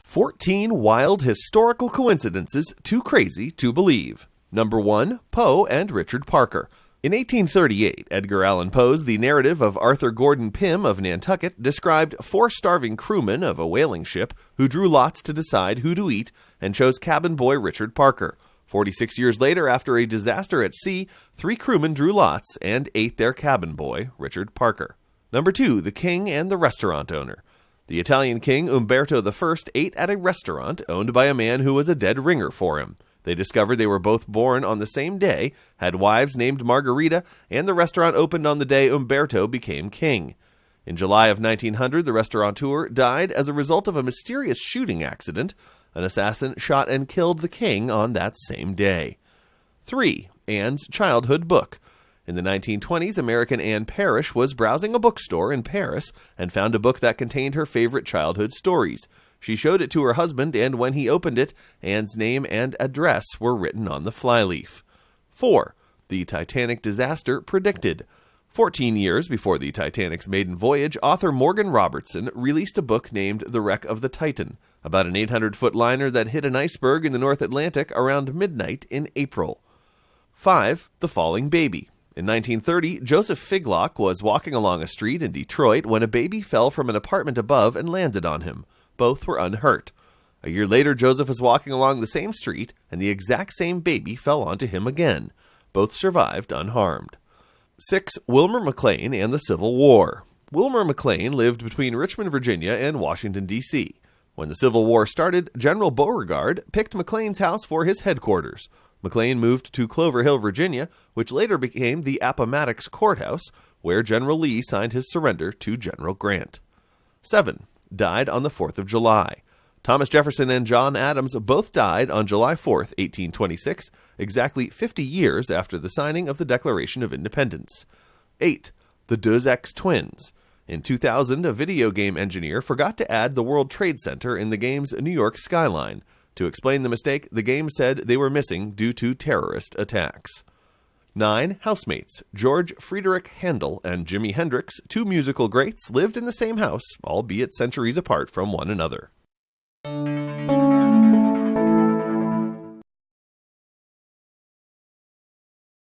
14 wild historical coincidences too crazy to believe. Number 1, Poe and Richard Parker. In 1838, Edgar Allan Poe's The Narrative of Arthur Gordon Pym of Nantucket described 4 starving crewmen of a whaling ship who drew lots to decide who to eat and chose cabin boy Richard Parker. 46 years later, after a disaster at sea, 3 crewmen drew lots and ate their cabin boy, Richard Parker. Number 2, the king and the restaurant owner. The Italian king Umberto I ate at a restaurant owned by a man who was a dead ringer for him. They discovered they were both born on the same day, had wives named Margarita, and the restaurant opened on the day Umberto became king. In July of 1900, the restaurateur died as a result of a mysterious shooting accident. An assassin shot and killed the king on that same day. 3. Anne's childhood book. In the 1920s, American Anne Parrish was browsing a bookstore in Paris and found a book that contained her favorite childhood stories. She showed it to her husband, and when he opened it, Anne's name and address were written on the flyleaf. 4. The Titanic disaster predicted. 14 years before the Titanic's maiden voyage, author Morgan Robertson released a book named The Wreck of the Titan, about an 800-foot liner that hit an iceberg in the North Atlantic around midnight in April. 5. The Falling Baby. In 1930, Joseph Figlock was walking along a street in Detroit when a baby fell from an apartment above and landed on him. Both were unhurt. A year later, Joseph was walking along the same street, and the exact same baby fell onto him again. Both survived unharmed. 6. Wilmer McLean and the Civil War. Wilmer McLean lived between Richmond, Virginia and Washington, D.C. When the Civil War started, General Beauregard picked McLean's house for his headquarters. McLean moved to Clover Hill, Virginia, which later became the Appomattox Courthouse, where General Lee signed his surrender to General Grant. 7. Died on the 4th of July. Thomas Jefferson and John Adams both died on July 4th, 1826, exactly 50 years after the signing of the Declaration of Independence. 8. The Deux Ex twins. In 2000, a video game engineer forgot to add the World Trade Center in the game's New York skyline. To explain the mistake, the game said they were missing due to terrorist attacks. 9. Housemates. George Friedrich Handel and Jimi Hendrix, 2 musical greats, lived in the same house, albeit centuries apart from one another.